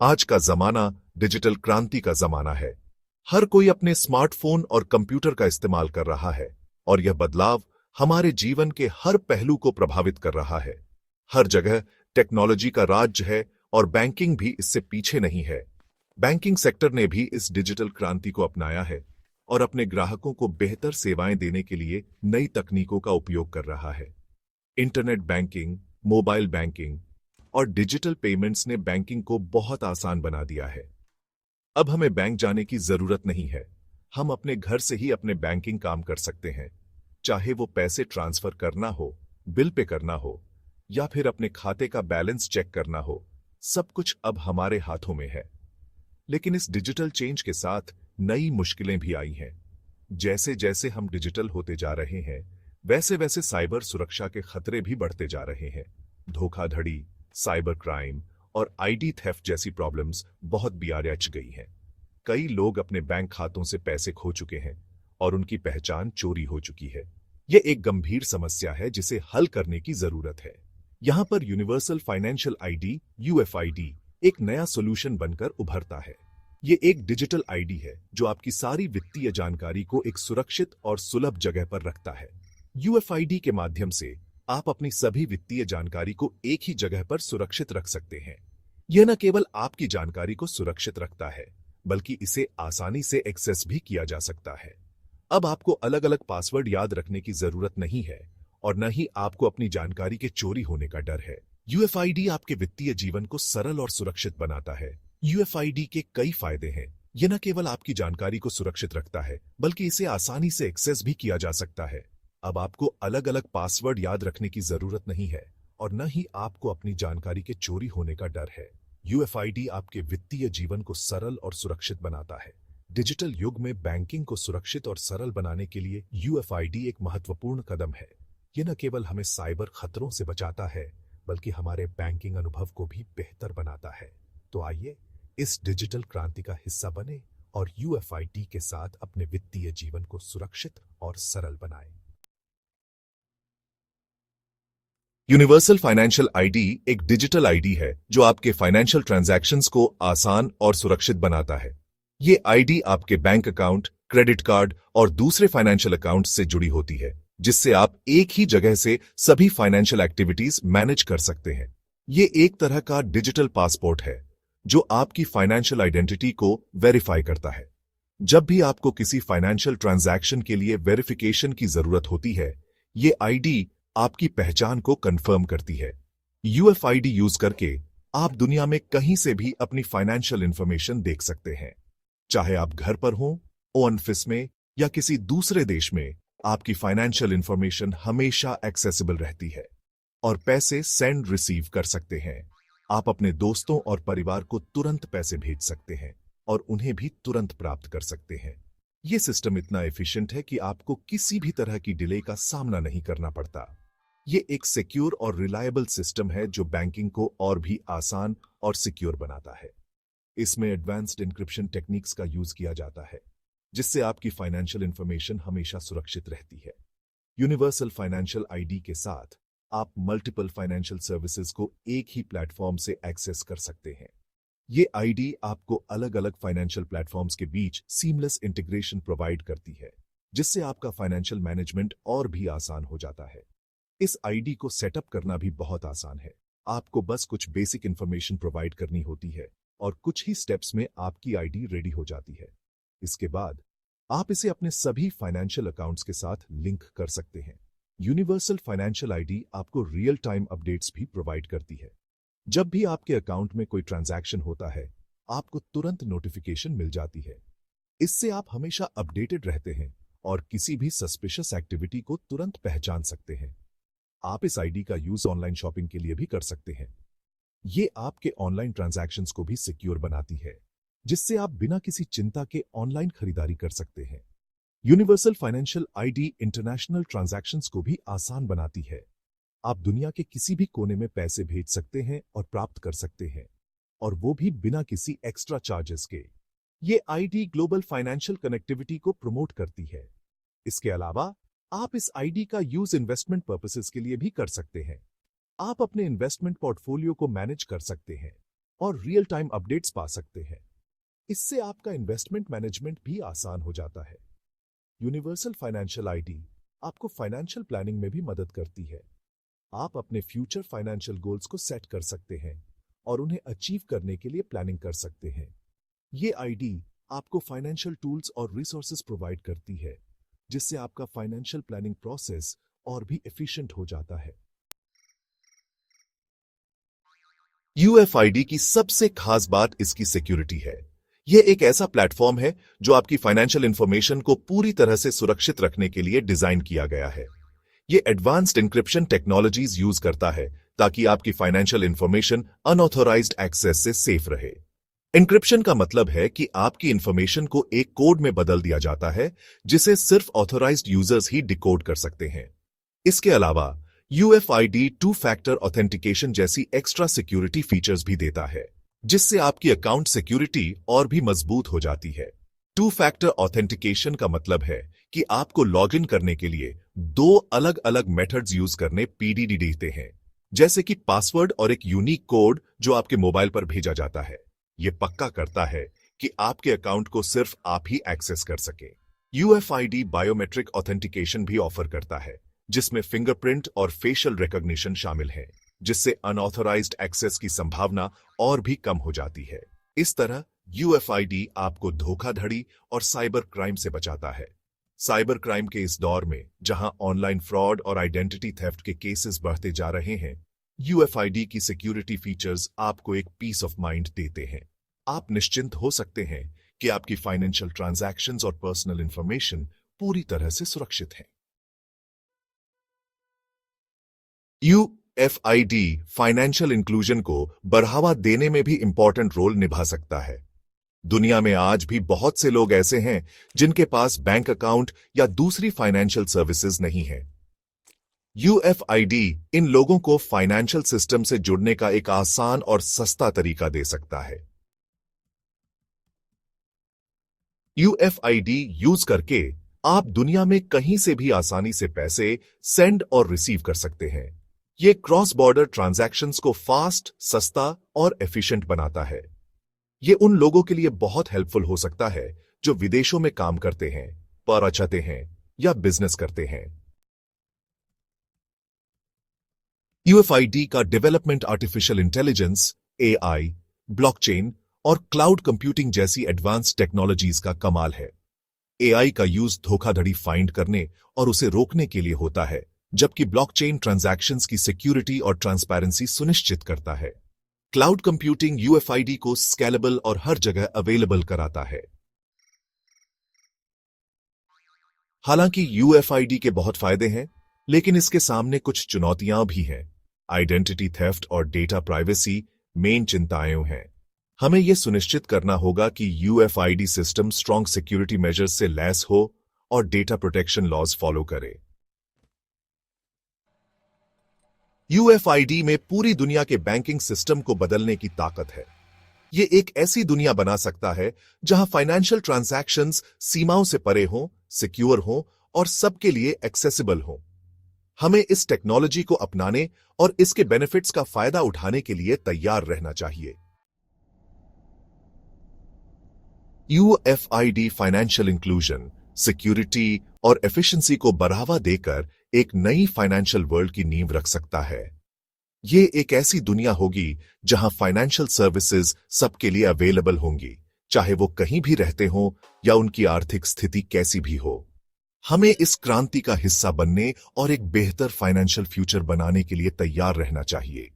आज का जमाना डिजिटल क्रांति का जमाना है। हर कोई अपने स्मार्टफोन और कंप्यूटर का इस्तेमाल कर रहा है और यह बदलाव हमारे जीवन के हर पहलू को प्रभावित कर रहा है। हर जगह टेक्नोलॉजी का राज है और बैंकिंग भी इससे पीछे नहीं है। बैंकिंग सेक्टर ने भी इस डिजिटल क्रांति को अपनाया है और अपने ग्राहकों को बेहतर सेवाएं देने के लिए नई तकनीकों का उपयोग कर रहा है। इंटरनेट बैंकिंग, मोबाइल बैंकिंग और डिजिटल पेमेंट्स ने बैंकिंग को बहुत आसान बना दिया है। अब हमें बैंक जाने की जरूरत नहीं है। हम अपने घर से ही अपने बैंकिंग काम कर सकते हैं, चाहे वो पैसे ट्रांसफर करना हो, बिल पे करना हो या फिर अपने खाते का बैलेंस चेक करना हो। सब कुछ अब हमारे हाथों में है। लेकिन इस डिजिटल चेंज के साथ नई मुश्किलें भी आई हैं। जैसे जैसे हम डिजिटल होते जा रहे हैं, वैसे वैसे साइबर सुरक्षा के खतरे भी बढ़ते जा रहे हैं। धोखाधड़ी, साइबर क्राइम और आईडी थेफ्ट जैसी प्रॉब्लम्स बहुत बढ़ गई हैं। कई लोग अपने बैंक खातों से पैसे खो चुके हैं और उनकी पहचान चोरी हो चुकी है। यह एक गंभीर समस्या है जिसे हल करने की जरूरत है। यहां पर यूनिवर्सल फाइनेंशियल आईडी यूएफआईडी एक नया सोल्यूशन बनकर उभरता है। ये एक डिजिटल आईडी है जो आपकी सारी वित्तीय जानकारी को एक सुरक्षित और सुलभ जगह पर रखता है। यूएफआईडी के माध्यम से आप अपनी सभी वित्तीय जानकारी को एक ही जगह पर सुरक्षित रख सकते हैं। यह न केवल आपकी जानकारी को सुरक्षित रखता है, बल्कि इसे आसानी से एक्सेस भी किया जा सकता है। अब आपको अलग अलग पासवर्ड याद रखने की जरूरत नहीं है और न ही आपको अपनी जानकारी के चोरी होने का डर है। यूएफआईडी आपके वित्तीय जीवन को सरल और सुरक्षित बनाता है। यूएफआईडी के कई फायदे हैं। यह न केवल आपकी जानकारी को सुरक्षित रखता है, बल्कि इसे आसानी से एक्सेस भी किया जा सकता है। अब आपको अलग अलग पासवर्ड याद रखने की जरूरत नहीं है और न ही आपको अपनी जानकारी के चोरी होने का डर है। यूएफआईडी आपके वित्तीय जीवन को सरल और सुरक्षित बनाता है। डिजिटल युग में बैंकिंग को सुरक्षित और सरल बनाने के लिए यूएफआईडी एक महत्वपूर्ण कदम है। यह न केवल हमें साइबर खतरों से बचाता है, बल्कि हमारे बैंकिंग अनुभव को भी बेहतर बनाता है। तो आइए इस डिजिटल क्रांति का हिस्सा बने और यूएफआईडी के साथ अपने वित्तीय जीवन को सुरक्षित और सरल बनाएं। यूनिवर्सल फाइनेंशियल आईडी एक डिजिटल आईडी है जो आपके फाइनेंशियल ट्रांजैक्शंस को आसान और सुरक्षित बनाता है। ये आईडी आपके बैंक अकाउंट, क्रेडिट कार्ड और दूसरे फाइनेंशियल अकाउंट्स से जुड़ी होती है, जिससे आप एक ही जगह से सभी फाइनेंशियल एक्टिविटीज मैनेज कर सकते हैं। ये एक तरह का डिजिटल पासपोर्ट है जो आपकी फाइनेंशियल आइडेंटिटी को वेरीफाई करता है। जब भी आपको किसी फाइनेंशियल ट्रांजैक्शन के लिए वेरिफिकेशन की जरूरत होती है, ये आईडी आपकी पहचान को कंफर्म करती है। यूएफआईडी यूज करके आप दुनिया में कहीं से भी अपनी फाइनेंशियल इंफॉर्मेशन देख सकते हैं। चाहे आप घर पर हों, ऑफिस में या किसी दूसरे देश में, आपकी फाइनेंशियल इंफॉर्मेशन हमेशा एक्सेसिबल रहती है और पैसे सेंड रिसीव कर सकते हैं। आप अपने दोस्तों और परिवार को तुरंत पैसे भेज सकते हैं और उन्हें भी तुरंत प्राप्त कर सकते हैं। यह सिस्टम इतना एफिशिएंट है कि आपको किसी भी तरह की डिले का सामना नहीं करना पड़ता। ये एक सिक्योर और रिलायबल सिस्टम है जो बैंकिंग को और भी आसान और सिक्योर बनाता है। इसमें एडवांस्ड एन्क्रिप्शन टेक्निक्स का यूज किया जाता है, जिससे आपकी फाइनेंशियल इंफॉर्मेशन हमेशा सुरक्षित रहती है। यूनिवर्सल फाइनेंशियल आईडी के साथ आप मल्टीपल फाइनेंशियल सर्विसेज को एक ही प्लेटफॉर्म से एक्सेस कर सकते हैं। ये आईडी आपको अलग अलग फाइनेंशियल प्लेटफॉर्म्स के बीच सीमलेस इंटीग्रेशन प्रोवाइड करती है, जिससे आपका फाइनेंशियल मैनेजमेंट और भी आसान हो जाता है। इस आईडी को सेटअप करना भी बहुत आसान है। आपको बस कुछ बेसिक इंफॉर्मेशन प्रोवाइड करनी होती है और कुछ ही स्टेप्स में आपकी आईडी रेडी हो जाती है। इसके बाद आप इसे अपने सभी फाइनेंशियल अकाउंट्स के साथ लिंक कर सकते हैं। यूनिवर्सल फाइनेंशियल आईडी आपको रियल टाइम अपडेट्स भी प्रोवाइड करती है। जब भी आपके अकाउंट में कोई ट्रांजैक्शन होता है, आपको तुरंत नोटिफिकेशन मिल जाती है। इससे आप हमेशा अपडेटेड रहते हैं और किसी भी सस्पिशियस एक्टिविटी को तुरंत पहचान सकते हैं। आप इस आईडी का यूज ऑनलाइन शॉपिंग के लिए भी कर सकते हैं। ये आपके ऑनलाइन ट्रांजैक्शंस को भी सिक्योर बनाती है, जिससे आप बिना किसी चिंता के ऑनलाइन खरीदारी कर सकते हैं। Universal financial ID international transactions को भी आसान बनाती है। आप दुनिया के किसी भी कोने में पैसे भेज सकते हैं और प्राप्त कर सकते हैं, और वो भी बिना किसी एक्स्ट्रा चार्जेस के। ये आईडी ग्लोबल फाइनेंशियल कनेक्टिविटी को प्रमोट करती है। इसके अलावा आप इस आईडी का यूज इन्वेस्टमेंट पर्पसेस के लिए भी कर सकते हैं। आप अपने इन्वेस्टमेंट पोर्टफोलियो को मैनेज कर सकते हैं, और रियल टाइम अपडेट्स पा सकते हैं। इससे आपका इन्वेस्टमेंट मैनेजमेंट भी आसान हो जाता है। यूनिवर्सल फाइनेंशियल आईडी आपको फाइनेंशियल प्लानिंग में भी मदद करती है। आप अपने फ्यूचर फाइनेंशियल गोल्स को सेट कर सकते हैं और उन्हें अचीव करने के लिए प्लानिंग कर सकते हैं। ये आईडी आपको फाइनेंशियल टूल्स और रिसोर्सेज प्रोवाइड करती है, जिससे आपका फाइनेंशियल प्लानिंग प्रोसेस और भी एफिशिएंट हो जाता है। यूएफआईडी की सबसे खास बात इसकी सिक्योरिटी है। यह एक ऐसा प्लेटफॉर्म है जो आपकी फाइनेंशियल इंफॉर्मेशन को पूरी तरह से सुरक्षित रखने के लिए डिजाइन किया गया है। यह एडवांस्ड एन्क्रिप्शन टेक्नोलॉजीज यूज करता है ताकि आपकी फाइनेंशियल इंफॉर्मेशन अनऑथोराइज्ड एक्सेस से सेफ रहे। एन्क्रिप्शन का मतलब है कि आपकी इंफॉर्मेशन को एक कोड में बदल दिया जाता है, जिसे सिर्फ ऑथोराइज्ड यूजर्स ही डिकोड कर सकते हैं। इसके अलावा यूएफआईडी 2 फैक्टर ऑथेंटिकेशन जैसी एक्स्ट्रा सिक्योरिटी फीचर्स भी देता है, जिससे आपकी अकाउंट सिक्योरिटी और भी मजबूत हो जाती है। 2 फैक्टर ऑथेंटिकेशन का मतलब है कि आपको लॉगिन करने के लिए 2 अलग अलग मेथड्स यूज करने पीडीडी देते हैं, जैसे कि पासवर्ड और एक यूनिक कोड जो आपके मोबाइल पर भेजा जाता है। यह पक्का करता है कि आपके अकाउंट को सिर्फ आप ही एक्सेस कर सके। यूएफआईडी बायोमेट्रिक ऑथेंटिकेशन भी ऑफर करता है, जिसमें फिंगरप्रिंट और फेशियल रिकॉग्निशन शामिल है, जिससे अनऑथोराइज्ड एक्सेस की संभावना और भी कम हो जाती है। इस तरह यूएफआईडी आपको धोखाधड़ी और साइबर क्राइम से बचाता है। साइबर क्राइम के इस दौर में, जहां ऑनलाइन फ्रॉड और आइडेंटिटी थेफ्ट के केसेस बढ़ते जा रहे हैं, यूएफआईडी की सिक्योरिटी फीचर्स आपको एक पीस ऑफ माइंड देते हैं। आप निश्चिंत हो सकते हैं कि आपकी फाइनेंशियल ट्रांजैक्शंस और पर्सनल इंफॉर्मेशन पूरी तरह से सुरक्षित हैं। यूएफआईडी फाइनेंशियल इंक्लूजन को बढ़ावा देने में भी इंपॉर्टेंट रोल निभा सकता है। दुनिया में आज भी बहुत से लोग ऐसे हैं जिनके पास बैंक अकाउंट या दूसरी फाइनेंशियल सर्विसेज नहीं है। यूएफआईडी इन लोगों को फाइनेंशियल सिस्टम से जुड़ने का एक आसान और सस्ता तरीका दे सकता है। यूएफआईडी यूज करके आप दुनिया में कहीं से भी आसानी से पैसे सेंड और रिसीव कर सकते हैं। यह क्रॉस बॉर्डर ट्रांजैक्शंस को फास्ट, सस्ता और एफिशिएंट बनाता है। यह उन लोगों के लिए बहुत हेल्पफुल हो सकता है जो विदेशों में काम करते हैं, पढ़ना चाहते हैं या बिजनेस करते हैं। यूएफआईडी का development artificial intelligence, AI, blockchain और क्लाउड कंप्यूटिंग जैसी एडवांस्ड टेक्नोलॉजीज का कमाल है। एआई का यूज धोखाधड़ी फाइंड करने और उसे रोकने के लिए होता है, जबकि ब्लॉकचेन ट्रांजैक्शंस की सिक्योरिटी और ट्रांसपेरेंसी सुनिश्चित करता है। क्लाउड कंप्यूटिंग यूएफआईडी को स्केलेबल और हर जगह अवेलेबल कराता है। हालांकि यूएफआईडी के बहुत फायदे हैं, लेकिन इसके सामने कुछ चुनौतियां भी हैं। आइडेंटिटी थेफ्ट और डेटा प्राइवेसी मेन चिंताएं हैं। हमें यह सुनिश्चित करना होगा कि यूएफआईडी सिस्टम स्ट्रॉन्ग सिक्योरिटी मेजर्स से लैस हो और डेटा प्रोटेक्शन लॉज फॉलो करे। यूएफआईडी में पूरी दुनिया के बैंकिंग सिस्टम को बदलने की ताकत है। यह एक ऐसी दुनिया बना सकता है जहां फाइनेंशियल ट्रांजैक्शंस सीमाओं से परे हों, सिक्योर हों और सबके लिए एक्सेसिबल हों। हमें इस टेक्नोलॉजी को अपनाने और इसके बेनिफिट्स का फायदा उठाने के लिए तैयार रहना चाहिए। यूएफआईडी फाइनेंशियल इंक्लूजन, सिक्योरिटी और एफिशिएंसी को बढ़ावा देकर एक नई फाइनेंशियल वर्ल्ड की नींव रख सकता है। यह एक ऐसी दुनिया होगी जहां फाइनेंशियल सर्विसेज सबके लिए अवेलेबल होंगी, चाहे वो कहीं भी रहते हों या उनकी आर्थिक स्थिति कैसी भी हो। हमें इस क्रांति का हिस्सा बनने और एक बेहतर फाइनेंशियल फ्यूचर बनाने के लिए तैयार रहना चाहिए।